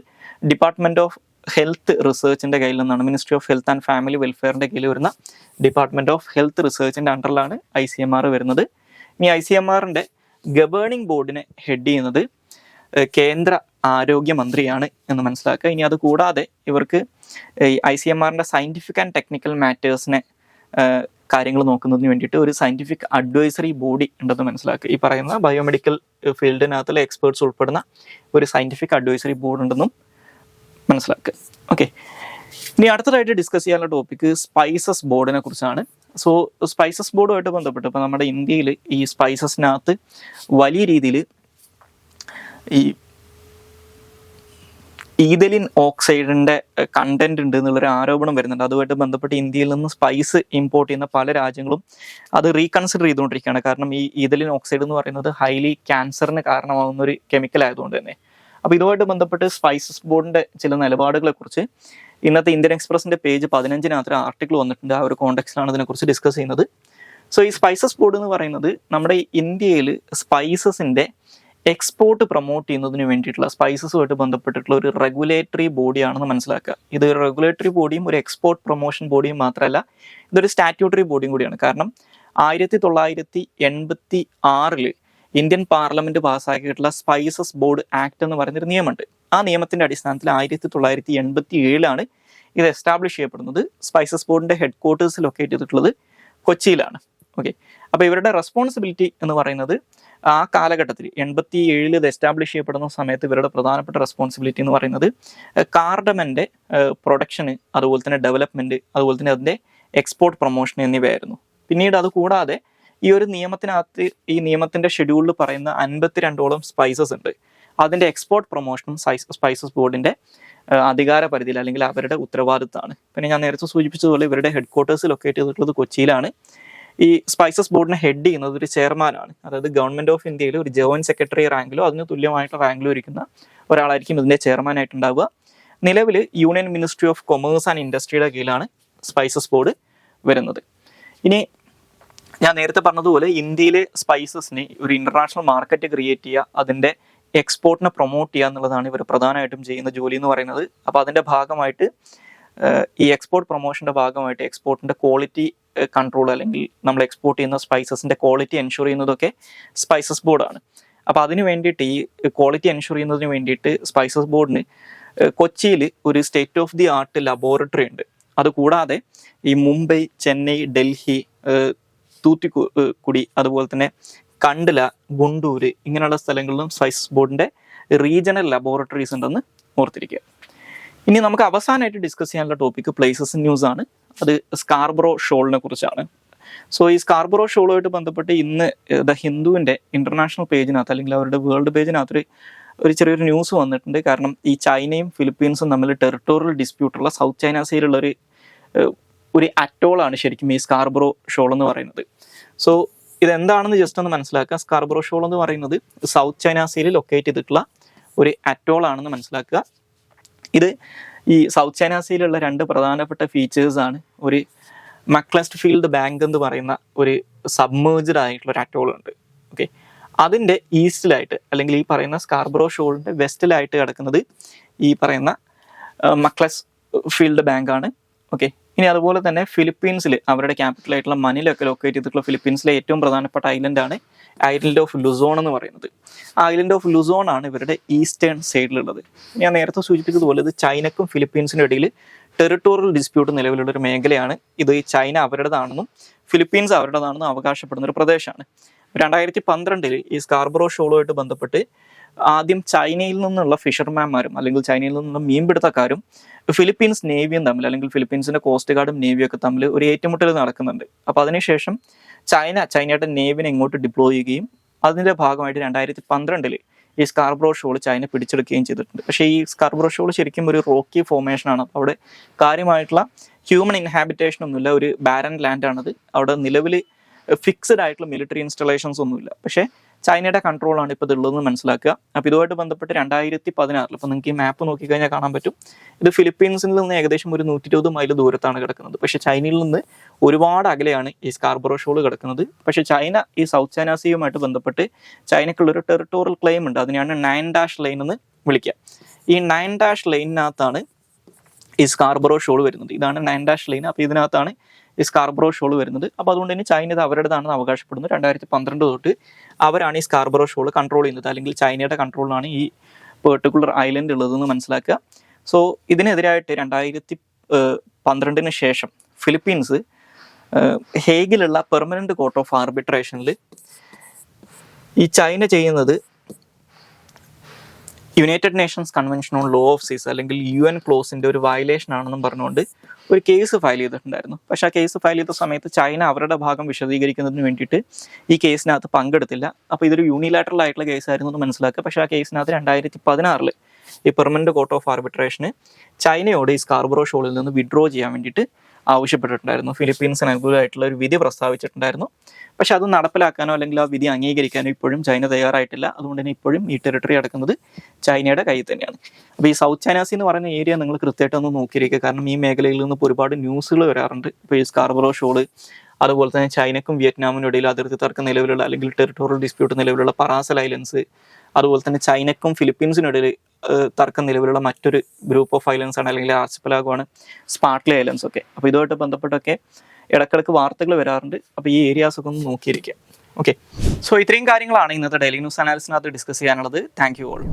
ഡിപ്പാർട്ട്മെൻറ്റ് ഓഫ് ഹെൽത്ത് റിസർച്ചിൻ്റെ കയ്യിൽ നിന്നാണ്. Ministry of health and family വെൽഫെയറിൻ്റെ കീഴിൽ വരുന്ന ഡിപ്പാർട്ട്മെൻറ്റ് ഓഫ് ഹെൽത്ത് റിസർച്ചിൻ്റെ അണ്ടറിലാണ് ICMR വരുന്നത്. ഇനി ICMRൻ്റെ ഗവേണിംഗ് ബോർഡിനെ ഹെഡ് ചെയ്യുന്നത് കേന്ദ്ര ആരോഗ്യമന്ത്രിയാണ് എന്ന് മനസ്സിലാക്കുക. ഇനി അത് കൂടാതെ ഇവർക്ക് ICMRൻ്റെ സയൻറ്റിഫിക് ആൻഡ് ടെക്നിക്കൽ മാറ്റേഴ്സിനെ കാര്യങ്ങൾ നോക്കുന്നതിന് വേണ്ടിയിട്ട് ഒരു സയൻറ്റിഫിക് അഡ്വൈസറി ബോഡി ഉണ്ടെന്ന് മനസ്സിലാക്കുക. ഈ പറയുന്ന ബയോമെഡിക്കൽ ഫീൽഡിനകത്തുള്ള എക്സ്പേർട്സ് ഉൾപ്പെടുന്ന ഒരു സയൻറ്റിഫിക് അഡ്വൈസറി ബോർഡ് ഉണ്ടെന്നും മനസ്സിലാക്കുക. ഓക്കെ, ഇനി അടുത്തതായിട്ട് ഡിസ്കസ് ചെയ്യാനുള്ള ടോപ്പിക്ക് സ്പൈസസ് ബോർഡിനെ കുറിച്ചാണ്. സോ സ്പൈസസ് ബോർഡുമായിട്ട് ബന്ധപ്പെട്ട് ഇപ്പോൾ നമ്മുടെ ഇന്ത്യയിൽ ഈ സ്പൈസസിനകത്ത് വലിയ രീതിയിൽ ഈ ഈഥലിൻ ഓക്സൈഡിൻ്റെ കണ്ടന്റ് ഉണ്ട് എന്നുള്ളൊരു ആരോപണം വരുന്നുണ്ട്. അതുമായിട്ട് ബന്ധപ്പെട്ട് ഇന്ത്യയിൽ നിന്ന് സ്പൈസ് ഇമ്പോർട്ട് ചെയ്യുന്ന പല രാജ്യങ്ങളും അത് റീകൺസിഡർ ചെയ്തുകൊണ്ടിരിക്കുകയാണ്. കാരണം ഈ ഈഥലിൻ ഓക്സൈഡ് എന്ന് പറയുന്നത് ഹൈലി ക്യാൻസറിന് കാരണമാകുന്ന ഒരു കെമിക്കൽ ആയതുകൊണ്ട് തന്നെ. അപ്പോൾ ഇതുമായിട്ട് ബന്ധപ്പെട്ട് സ്പൈസസ് ബോർഡിൻ്റെ ചില നിലപാടുകളെ കുറിച്ച് ഇന്നത്തെ ഇന്ത്യൻ എക്സ്പ്രസിൻ്റെ പേജ് 15 ആർട്ടിക്കിൾ വന്നിട്ടുണ്ട്. ആ ഒരു കോണ്ടെക്സ്റ്റിലാണ് ഇതിനെക്കുറിച്ച് ഡിസ്കസ് ചെയ്യുന്നത്. സോ ഈ സ്പൈസസ് ബോർഡ് എന്ന് പറയുന്നത് നമ്മുടെ ഇന്ത്യയിൽ സ്പൈസസിൻ്റെ എക്സ്പോർട്ട് പ്രൊമോട്ട് ചെയ്യുന്നതിന് വേണ്ടിയിട്ടുള്ള സ്പൈസസുമായിട്ട് ബന്ധപ്പെട്ടിട്ടുള്ള ഒരു റെഗുലേറ്ററി ബോഡിയാണെന്ന് മനസ്സിലാക്കുക. ഇത് റെഗുലേറ്ററി ബോഡിയും ഒരു എക്സ്പോർട്ട് പ്രൊമോഷൻ ബോഡിയും മാത്രമല്ല, ഇതൊരു സ്റ്റാറ്റ്യൂട്ടറി ബോഡിയും കൂടിയാണ്. കാരണം 1986 ഇന്ത്യൻ പാർലമെന്റ് പാസ്സാക്കിയിട്ടുള്ള സ്പൈസസ് ബോർഡ് ആക്ട് എന്ന് പറയുന്നൊരു നിയമമുണ്ട്. ആ നിയമത്തിന്റെ അടിസ്ഥാനത്തിൽ 1987 ഇത് എസ്റ്റാബ്ലിഷ് ചെയ്യപ്പെടുന്നത്. സ്പൈസസ് ബോർഡിന്റെ ഹെഡ് ക്വാർട്ടേഴ്സ് ലൊക്കേറ്റ് ചെയ്തിട്ടുള്ളത് കൊച്ചിയിലാണ്. ഓക്കെ, അപ്പോൾ ഇവരുടെ റെസ്പോൺസിബിലിറ്റി എന്ന് പറയുന്നത് ആ കാലഘട്ടത്തിൽ 87 ഇത് എസ്റ്റാബ്ലിഷ് ചെയ്യപ്പെടുന്ന സമയത്ത് ഇവരുടെ പ്രധാനപ്പെട്ട റെസ്പോൺസിബിലിറ്റി എന്ന് പറയുന്നത് കാർഡമൻ്റെ പ്രൊഡക്ഷന്, അതുപോലെ തന്നെ ഡെവലപ്മെൻറ്റ്, അതുപോലെ തന്നെ അതിൻ്റെ എക്സ്പോർട്ട് പ്രൊമോഷൻ എന്നിവയായിരുന്നു. പിന്നീട് അത് കൂടാതെ ഈ ഒരു നിയമത്തിനകത്ത് ഈ നിയമത്തിൻ്റെ ഷെഡ്യൂളിൽ പറയുന്ന 52ഓളം സ്പൈസസ് ഉണ്ട്. അതിൻ്റെ എക്സ്പോർട്ട് പ്രൊമോഷനും സ്പൈസസ് ബോർഡിൻ്റെ അധികാര പരിധിയിൽ അല്ലെങ്കിൽ അവരുടെ ഉത്തരവാദിത്തമാണ്. പിന്നെ ഞാൻ നേരത്തെ സൂചിപ്പിച്ചതുപോലെ ഇവരുടെ ഹെഡ് ക്വാർട്ടേഴ്സ് ലൊക്കേറ്റ് ചെയ്തിട്ടുള്ളത് കൊച്ചിയിലാണ്. ഈ സ്പൈസസ് ബോർഡിനെ ഹെഡ് ചെയ്യുന്നത് ഒരു ചെയർമാനാണ്. അതായത് ഗവൺമെൻറ് ഓഫ് ഇന്ത്യയിൽ ഒരു ജോയിന്റ് സെക്രട്ടറി റാങ്കിലോ അതിന് തുല്യമായിട്ടുള്ള റാങ്കിലോ ഇരിക്കുന്ന ഒരാളായിരിക്കും ഇതിൻ്റെ ചെയർമാനായിട്ടുണ്ടാവുക. നിലവിൽ union ministry of commerce and ഇൻഡസ്ട്രിയുടെ കീഴിലാണ് സ്പൈസസ് ബോർഡ് വരുന്നത്. ഇനി ഞാൻ നേരത്തെ പറഞ്ഞതുപോലെ ഇന്ത്യയിലെ സ്പൈസസിന് ഒരു ഇന്റർനാഷണൽ മാർക്കറ്റ് ക്രിയേറ്റ് ചെയ്യുക, അതിൻ്റെ എക്സ്പോർട്ടിനെ പ്രൊമോട്ട് ചെയ്യുക എന്നുള്ളതാണ് ഇവർ പ്രധാനമായിട്ടും ചെയ്യുന്ന ജോലി എന്ന് പറയുന്നത്. അപ്പോൾ അതിൻ്റെ ഭാഗമായിട്ട് ഈ എക്സ്പോർട്ട് പ്രൊമോഷൻ്റെ ഭാഗമായിട്ട് എക്സ്പോർട്ടിൻ്റെ ക്വാളിറ്റി കൺട്രോൾ അല്ലെങ്കിൽ നമ്മൾ എക്സ്പോർട്ട് ചെയ്യുന്ന സ്പൈസസിൻ്റെ ക്വാളിറ്റി എൻഷുർ ചെയ്യുന്നതൊക്കെ സ്പൈസസ് ബോർഡാണ്. അപ്പോൾ അതിന് വേണ്ടിയിട്ട് ഈ ക്വാളിറ്റി എൻഷുർ ചെയ്യുന്നതിന് വേണ്ടിയിട്ട് സ്പൈസസ് ബോർഡിന് കൊച്ചിയിൽ ഒരു state of the art laboratory ഉണ്ട്. അതുകൂടാതെ ഈ മുംബൈ, ചെന്നൈ, ഡൽഹി, തൂത്തുക്കുടി, അതുപോലെ തന്നെ കണ്ടല, ഗുണ്ടൂർ ഇങ്ങനെയുള്ള സ്ഥലങ്ങളിലും സ്പൈസസ് ബോർഡിൻ്റെ റീജിയണൽ ലബോറട്ടറീസ് ഉണ്ടെന്ന് ഓർത്തിരിക്കുക. ഇനി നമുക്ക് അവസാനമായിട്ട് ഡിസ്കസ് ചെയ്യാനുള്ള ടോപ്പിക് പ്ലേസസ് ന്യൂസ് ആണ്. അത് സ്കാർബറോ ഷോളിനെ കുറിച്ചാണ്. സോ ഈ സ്കാർബറോ ഷോളുമായിട്ട് ബന്ധപ്പെട്ട് ഇന്ന് ദ ഹിന്ദുവിൻ്റെ ഇന്റർനാഷണൽ പേജിനകത്ത് അല്ലെങ്കിൽ അവരുടെ വേൾഡ് പേജിനകത്ത് ഒരു ചെറിയൊരു ന്യൂസ് വന്നിട്ടുണ്ട്. കാരണം ഈ ചൈനയും ഫിലിപ്പീൻസും തമ്മിൽ ടെറിട്ടോറിയൽ ഡിസ്പ്യൂട്ടുള്ള സൗത്ത് ചൈന സീയിലുള്ള ഒരു അറ്റോളാണ് ശരിക്കും ഈ സ്കാർബറോ ഷോൾ എന്ന് പറയുന്നത്. സോ ഇതെന്താണെന്ന് ജസ്റ്റ് ഒന്ന് മനസ്സിലാക്കുക. സ്കാർബറോ ഷോൾ എന്ന് പറയുന്നത് സൗത്ത് ചൈന സീയിൽ ലൊക്കേറ്റ് ചെയ്തിട്ടുള്ള ഒരു അറ്റോളാണെന്ന് മനസ്സിലാക്കുക. ഇത് ഈ സൗത്ത് ചൈന സീയിലുള്ള രണ്ട് പ്രധാനപ്പെട്ട ഫീച്ചേഴ്സാണ്. ഒരു മക്ലസ്റ്റ് ഫീൽഡ് ബാങ്ക് എന്ന് പറയുന്ന ഒരു സബ്മേർജ്ഡ് ആയിട്ടുള്ള ഒരു അറ്റോൾ ഉണ്ട്. ഓക്കെ, അതിൻ്റെ ഈസ്റ്റിലായിട്ട് അല്ലെങ്കിൽ ഈ പറയുന്ന സ്കാർബറോ ഷോളിൻ്റെ വെസ്റ്റിലായിട്ട് കിടക്കുന്നത് ഈ പറയുന്ന മക്ലസ് ഫീൽഡ് ബാങ്ക് ആണ്. ഓക്കെ, ഇനി അതുപോലെ തന്നെ ഫിലിപ്പീൻസിൽ അവരുടെ ക്യാപിറ്റലായിട്ടുള്ള മനിലൊക്കെ ലൊക്കേറ്റ് ചെയ്തിട്ടുള്ള ഫിലിപ്പീൻസിലെ ഏറ്റവും പ്രധാനപ്പെട്ട ഐലൻഡാണ് ഐലൻഡ് ഓഫ് ലുസോൺ എന്ന് പറയുന്നത്. ഐലൻഡ് ഓഫ് ലുസോൺ ആണ് ഇവരുടെ ഈസ്റ്റേൺ സൈഡിലുള്ളത്. ഞാൻ നേരത്തെ സൂചിപ്പിച്ചതുപോലെ ഇത് ചൈനക്കും ഫിലിപ്പീൻസിനും ഇടയിൽ ടെറിട്ടോറിയൽ ഡിസ്പ്യൂട്ട് നിലവിലുള്ള ഒരു മേഖലയാണ്. ഇത് ചൈന അവരുടേതാണെന്നും ഫിലിപ്പീൻസ് അവരുടേതാണെന്നും അവകാശപ്പെടുന്ന ഒരു പ്രദേശമാണ്. 2012 ഈ സ്കാർബറോ ഷോളുമായിട്ട് ബന്ധപ്പെട്ട് ആദ്യം ചൈനയിൽ നിന്നുള്ള ഫിഷർമാൻമാരും അല്ലെങ്കിൽ ചൈനയിൽ നിന്നുള്ള മീൻപിടുത്തക്കാരും ഫിലിപ്പീൻസ് നേവിയും തമ്മിൽ അല്ലെങ്കിൽ ഫിലിപ്പീൻസിന്റെ കോസ്റ്റ് ഗാർഡും നേവിയും ഒക്കെ തമ്മിൽ ഒരു ഏറ്റുമുട്ടൽ നടക്കുന്നുണ്ട്. അപ്പോൾ അതിനുശേഷം ചൈനയുടെ നേവിനെ ഇങ്ങോട്ട് ഡിപ്ലോയ് ചെയ്യുകയും അതിന്റെ ഭാഗമായിട്ട് 2012 ഈ സ്കാർബറോ ഷോൾ ചൈന പിടിച്ചെടുക്കുകയും ചെയ്തിട്ടുണ്ട്. പക്ഷേ ഈ സ്കാർബറോ ഷോൾ ശരിക്കും ഒരു റോക്കി ഫോർമേഷനാണ്. അവിടെ കാര്യമായിട്ടുള്ള ഹ്യൂമൻ ഇൻഹാബിറ്റേഷൻ ഒന്നുമില്ല, ഒരു ബാരൻ ലാൻഡാണത്. അവിടെ നിലവിൽ ഫിക്സഡ് ആയിട്ടുള്ള മിലിറ്ററി ഇൻസ്റ്റലേഷൻസ് ഒന്നുമില്ല. പക്ഷേ ചൈനയുടെ കൺട്രോളാണ് ഇപ്പോൾ ഇതുള്ളതെന്ന് മനസ്സിലാക്കുക. അപ്പോൾ ഇതുമായിട്ട് ബന്ധപ്പെട്ട് 2016 ഇപ്പോൾ നിങ്ങൾക്ക് ഈ മാപ്പ് നോക്കിക്കഴിഞ്ഞാൽ കാണാൻ പറ്റും, ഇത് ഫിലിപ്പീൻസിൽ നിന്ന് ഏകദേശം ഒരു 120 മൈൽ ദൂരത്താണ് കിടക്കുന്നത്. പക്ഷേ ചൈനയിൽ നിന്ന് ഒരുപാട് അകലെയാണ് ഈ സ്കാർബറോ ഷോൾ കിടക്കുന്നത്. പക്ഷേ ചൈന ഈ സൗത്ത് ചൈന സീയുമായിട്ട് ബന്ധപ്പെട്ട് ചൈനയ്ക്കുള്ളൊരു ടെറിട്ടോറിയൽ ക്ലെയിം ഉണ്ട്. അതിനെയാണ് 9 ലൈൻ എന്ന് വിളിക്കുക. ഈ 9 ലൈനിനകത്താണ് ഈ സ്കാർബറോ ഷോൾ വരുന്നത്. ഇതാണ് 9 ലൈൻ. അപ്പോൾ ഇതിനകത്താണ് ഈ സ്കാർബറോ ഷോൾ വരുന്നത്. അപ്പോൾ അതുകൊണ്ട് തന്നെ ചൈന ഇത് അവരുടേതാണെന്ന് അവകാശപ്പെടുന്നു. 2012 തൊട്ട് അവരാണ് ഈ സ്കാർബറോ ഷോൾ കൺട്രോൾ ചെയ്യുന്നത്, അല്ലെങ്കിൽ ചൈനയുടെ കൺട്രോളിലാണ് ഈ പെർട്ടിക്കുലർ ഐലൻഡ് ഉള്ളതെന്ന് മനസ്സിലാക്കുക. സോ ഇതിനെതിരായിട്ട് 2012 ശേഷം ഫിലിപ്പീൻസ് ഹേഗിലുള്ള പെർമനന്റ് കോർട്ട് ഓഫ് ആർബിട്രേഷനിൽ ഈ ചൈന ചെയ്യുന്നത് United Nations convention on law of സീസ് അല്ലെങ്കിൽ UN ക്ലോസിന്റെ ഒരു വയലേഷൻ ആണെന്നും പറഞ്ഞുകൊണ്ട് ഒരു കേസ് ഫയൽ ചെയ്തിട്ടുണ്ടായിരുന്നു. പക്ഷെ ആ കേസ് ഫയൽ ചെയ്ത സമയത്ത് ചൈന അവരുടെ ഭാഗം വിശദീകരിക്കുന്നതിന് വേണ്ടിയിട്ട് ഈ കേസിനകത്ത് പങ്കെടുത്തില്ല. അപ്പോൾ ഇതൊരു യൂണിലാറ്ററൽ ആയിട്ടുള്ള കേസായിരുന്നു എന്ന് മനസ്സിലാക്കുക. പക്ഷേ ആ കേസിനകത്ത് 2016 ഈ പെർമനന്റ് കോർട്ട് ഓഫ് ആർബിട്രേഷന് ചൈനയോട് ഈ സ്കാർബറോ ഷോളിൽ നിന്ന് വിഡ്രോ ചെയ്യാൻ വേണ്ടിയിട്ട് ആവശ്യപ്പെട്ടിട്ടുണ്ടായിരുന്നു. ഫിലിപ്പീൻസിന് അനുകൂലമായിട്ടുള്ള ഒരു വിധി പ്രസ്താവിച്ചിട്ടുണ്ടായിരുന്നു. പക്ഷെ അത് നടപ്പിലാക്കാനോ അല്ലെങ്കിൽ ആ വിധി അംഗീകരിക്കാനോ ഇപ്പോഴും ചൈന തയ്യാറായിട്ടില്ല. അതുകൊണ്ട് തന്നെ ഇപ്പോഴും ഈ ടെറിട്ടറി അടക്കുന്നത് ചൈനയുടെ കയ്യിൽ തന്നെയാണ്. അപ്പോൾ ഈ സൗത്ത് ചൈന സീ എന്ന് പറയുന്ന ഏരിയ നിങ്ങൾ കൃത്യമായിട്ടൊന്ന് നോക്കിയിരിക്കുക. കാരണം ഈ മേഖലയിൽ നിന്ന് ഇപ്പോൾ ഒരുപാട് ന്യൂസുകൾ വരാറുണ്ട്. ഇപ്പോൾ ഈ സ്കാർബറോ ഷോള്, അതുപോലെ തന്നെ ചൈനക്കും വിയറ്റ്നാമിനും ഇടയിൽ അതിർത്തി തർക്കം നിലവിലുള്ള അല്ലെങ്കിൽ ടെറിട്ടോറിയൽ ഡിസ്പ്യൂട്ട് നിലവിലുള്ള പറാസൽ ഐലൻഡ്സ്, അതുപോലെ തന്നെ ചൈനക്കും ഫിലിപ്പീൻസിനും ഇടയിൽ തർക്കം നിലവിലുള്ള മറ്റൊരു ഗ്രൂപ്പ് ഓഫ് ഐലൻഡ്സ് ആണ് അല്ലെങ്കിൽ ആർച്ചിപ്പലാഗോണ് സ്പാർട്ട്ലി ഐലൻഡ്സ് ഒക്കെ. അപ്പോൾ ഇതുമായിട്ട് ബന്ധപ്പെട്ടൊക്കെ ഇടക്കിടക്ക് വാർത്തകൾ വരാറുണ്ട്. അപ്പോൾ ഈ ഏരിയാസ് ഒക്കെ ഒന്ന് നോക്കിയിരിക്കുക. ഓക്കെ, സോ ഇത്രയും കാര്യങ്ങളാണ് ഇന്നത്തെ ഡെയിലി ന്യൂസ് അനാലിസിനകത്ത് ഡിസ്കസ് ചെയ്യാനുള്ളത്. Thank you all.